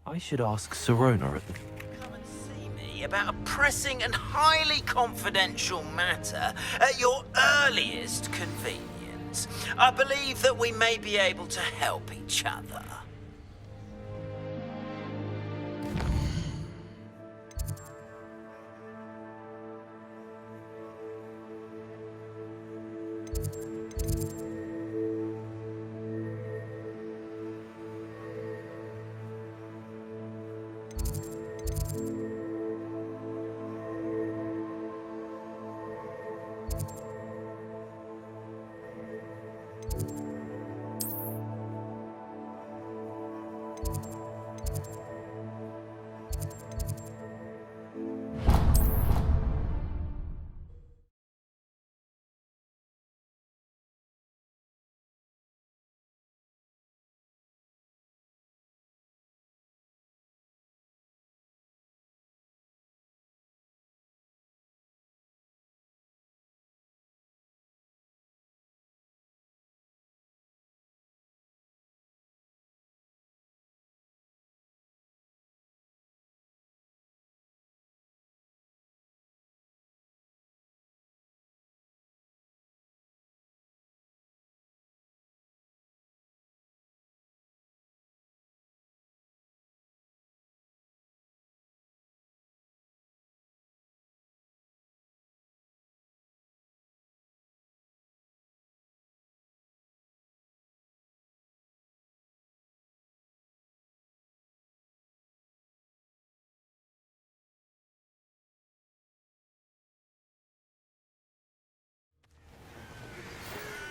I should ask Sirona at the... Come and see me about a pressing and highly confidential matter at your earliest convenience. I believe that we may be able to help each other.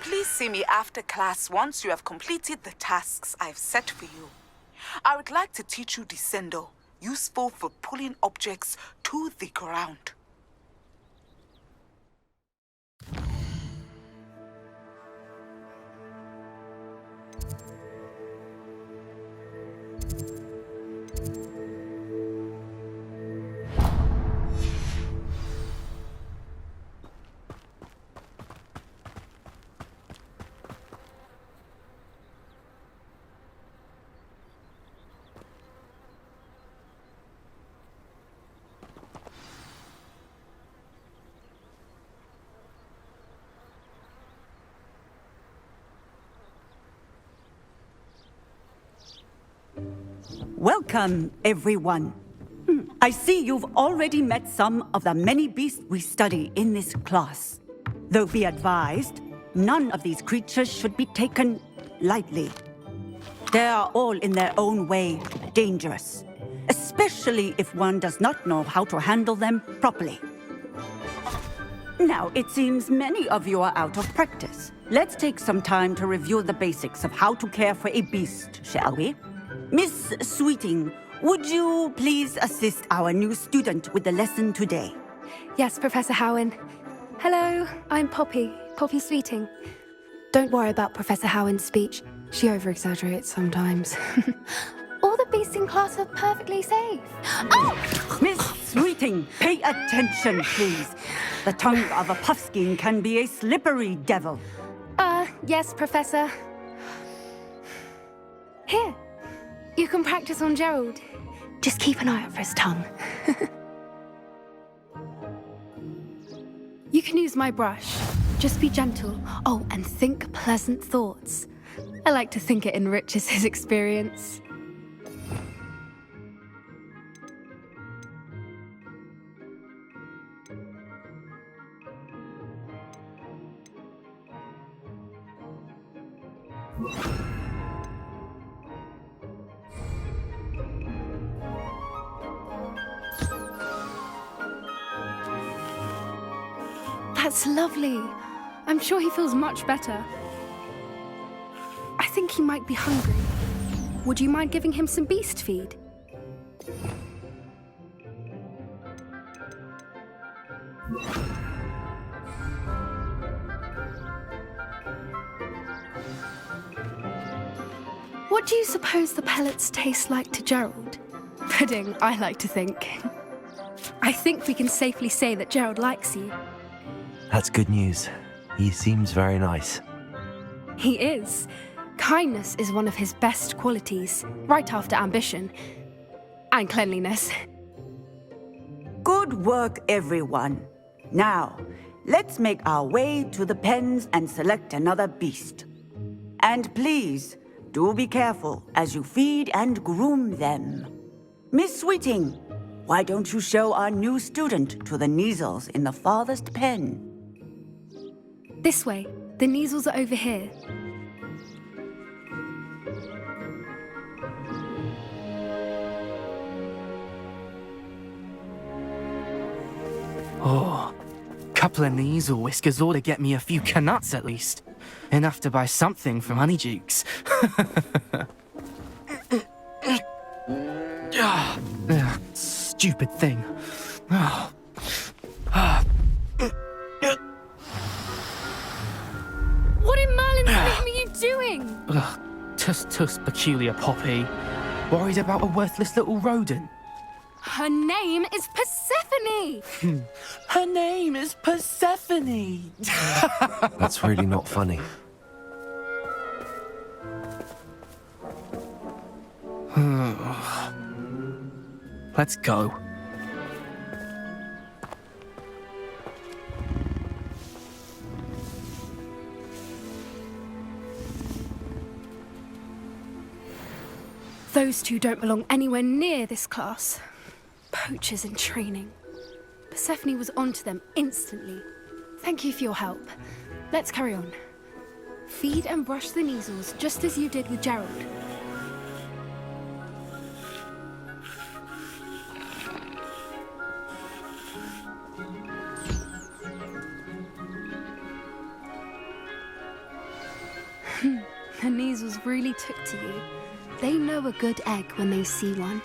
Please see me after class once you have completed the tasks I've set for you. I would like to teach you Descendo, useful for pulling objects to the ground. Welcome, everyone. I see you've already met some of the many beasts we study in this class. Though be advised, none of these creatures should be taken lightly. They are all in their own way dangerous, especially if one does not know how to handle them properly. Now, it seems many of you are out of practice. Let's take some time to review the basics of how to care for a beast, shall we? Miss Sweeting, would you please assist our new student with the lesson today? Yes, Professor Howen. Hello, I'm Poppy Sweeting. Don't worry about Professor Howen's speech. She over-exaggerates sometimes. All the beasts in class are perfectly safe. Oh! Miss Sweeting, pay attention, please. The tongue of a puffskein can be a slippery devil. Yes, Professor. Here, you can practice on Gerald. Just keep an eye out for his tongue. You can use my brush. Just be gentle. Oh, and think pleasant thoughts. I like to think it enriches his experience. That's lovely. I'm sure he feels much better. I think he might be hungry. Would you mind giving him some beast feed? What do you suppose the pellets taste like to Gerald? Pudding, I like to think. I think we can safely say that Gerald likes you. That's good news. He seems very nice. He is. Kindness is one of his best qualities, right after ambition. And cleanliness. Good work, everyone. Now, let's make our way to the pens and select another beast. And please, do be careful as you feed and groom them. Miss Sweeting, why don't you show our new student to the Kneazles in the farthest pen? This way. The Kneazles are over here. Oh, couple of Kneazle whiskers ought to get me a few canuts at least. Enough to buy something from Honeydukes. Stupid thing. What in Merlin's name are you doing? Tuss, peculiar Poppy. Worried about a worthless little rodent. Her name is Persephone! Her name is Persephone! That's really not funny. Let's go. Those two don't belong anywhere near this class. Poachers in training. Persephone was onto them instantly. Thank you for your help. Let's carry on. Feed and brush the Kneazles just as you did with Gerald. The Kneazles really took to you. They know a good egg when they see one.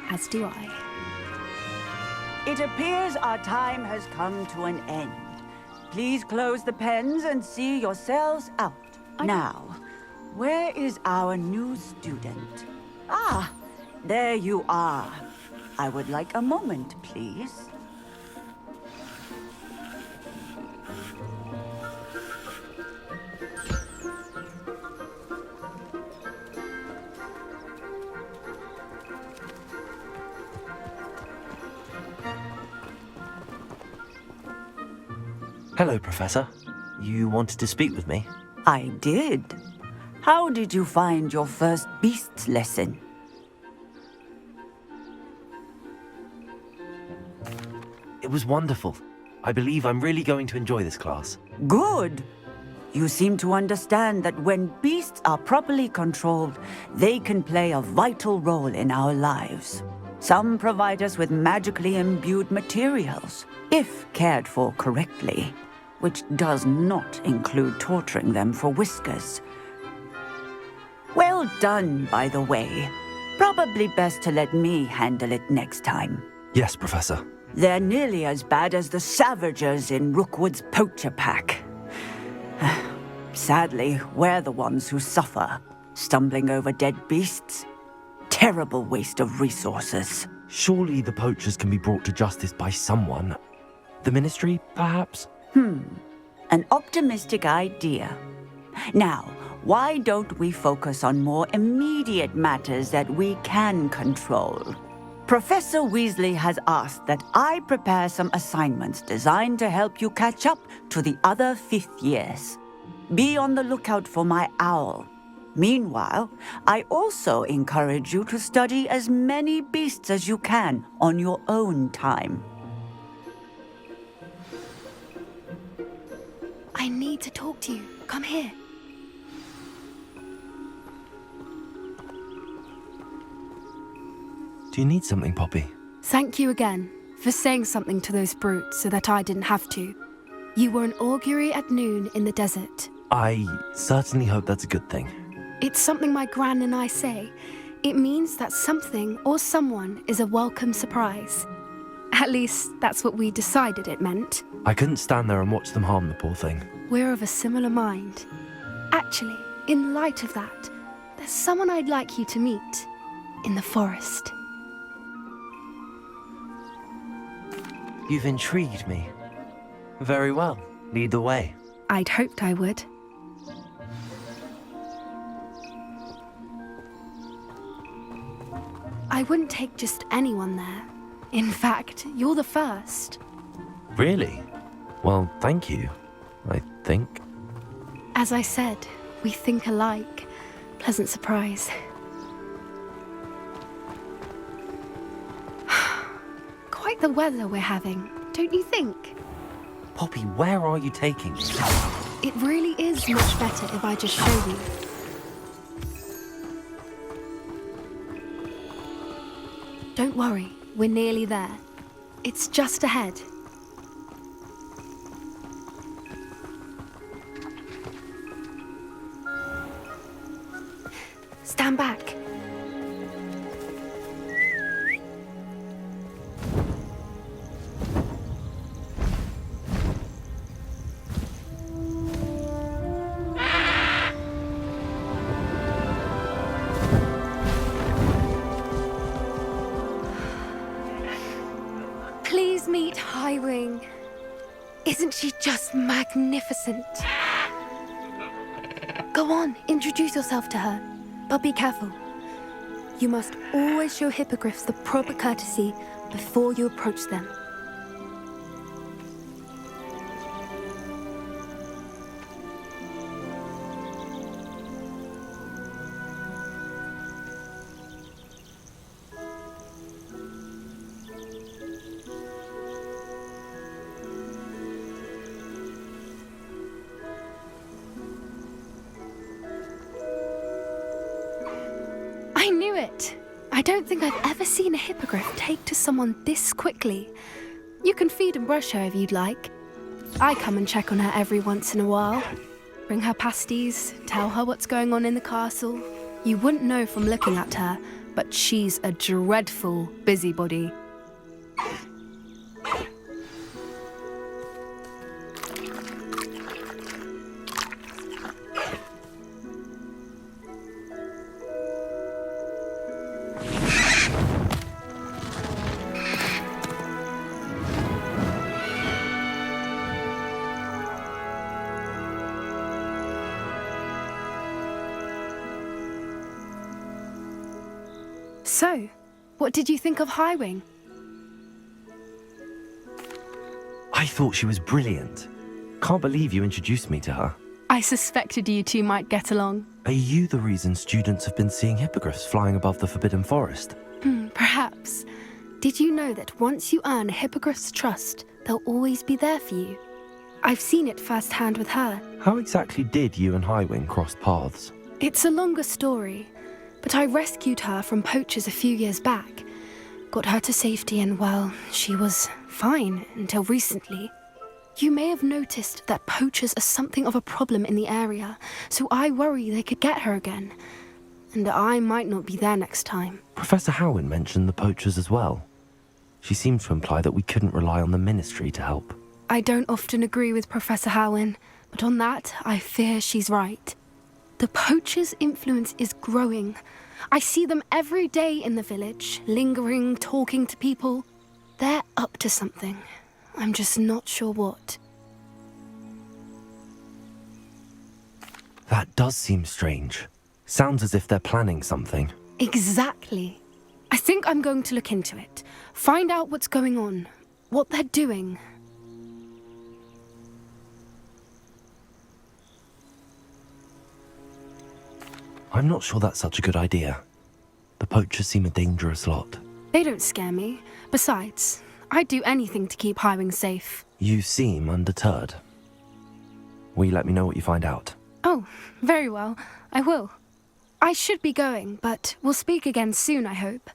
As do I. It appears our time has come to an end. Please close the pens and see yourselves out. Now, where is our new student? Ah, there you are. I would like a moment, please. Hello, Professor. You wanted to speak with me? I did. How did you find your first beasts lesson? It was wonderful. I believe I'm really going to enjoy this class. Good. You seem to understand that when beasts are properly controlled, they can play a vital role in our lives. Some provide us with magically imbued materials, if cared for correctly, which does not include torturing them for whiskers. Well done, by the way. Probably best to let me handle it next time. Yes, Professor. They're nearly as bad as the Savagers in Rookwood's poacher pack. Sadly, we're the ones who suffer, stumbling over dead beasts. Terrible waste of resources. Surely the poachers can be brought to justice by someone. The Ministry, perhaps? An optimistic idea. Now, why don't we focus on more immediate matters that we can control? Professor Weasley has asked that I prepare some assignments designed to help you catch up to the other fifth years. Be on the lookout for my owl. Meanwhile, I also encourage you to study as many beasts as you can on your own time. I need to talk to you. Come here. Do you need something, Poppy? Thank you again for saying something to those brutes so that I didn't have to. You were an augury at noon in the desert. I certainly hope that's a good thing. It's something my gran and I say. It means that something or someone is a welcome surprise. At least, that's what we decided it meant. I couldn't stand there and watch them harm the poor thing. We're of a similar mind. Actually, in light of that, there's someone I'd like you to meet. In the forest. You've intrigued me. Very well. Lead the way. I'd hoped I would. I wouldn't take just anyone there. In fact, you're the first. Really? Well, thank you, I think. As I said, we think alike. Pleasant surprise. Quite the weather we're having, don't you think? Poppy, where are you taking me? It really is much better if I just show you. Don't worry, we're nearly there. It's just ahead. Stand back. Please meet Highwing. Isn't she just magnificent? Go on, introduce yourself to her. But be careful. You must always show hippogriffs the proper courtesy before you approach them. I knew it! I don't think I've ever seen a hippogriff take to someone this quickly. You can feed and brush her if you'd like. I come and check on her every once in a while. Bring her pasties, tell her what's going on in the castle. You wouldn't know from looking at her, but she's a dreadful busybody. So, what did you think of Highwing? I thought she was brilliant. Can't believe you introduced me to her. I suspected you two might get along. Are you the reason students have been seeing hippogriffs flying above the Forbidden Forest? Perhaps. Did you know that once you earn a hippogriff's trust, they'll always be there for you? I've seen it firsthand with her. How exactly did you and Highwing cross paths? It's a longer story, but I rescued her from poachers a few years back. Got her to safety and, well, she was fine until recently. You may have noticed that poachers are something of a problem in the area, so I worry they could get her again. And I might not be there next time. Professor Howin mentioned the poachers as well. She seemed to imply that we couldn't rely on the ministry to help. I don't often agree with Professor Howin, but on that, I fear she's right. The poachers' influence is growing. I see them every day in the village, lingering, talking to people. They're up to something. I'm just not sure what. That does seem strange. Sounds as if they're planning something. Exactly. I think I'm going to look into it. Find out what's going on, what they're doing. I'm not sure that's such a good idea. The poachers seem a dangerous lot. They don't scare me. Besides, I'd do anything to keep Highwing safe. You seem undeterred. Will you let me know what you find out? Oh, very well. I will. I should be going, but we'll speak again soon, I hope.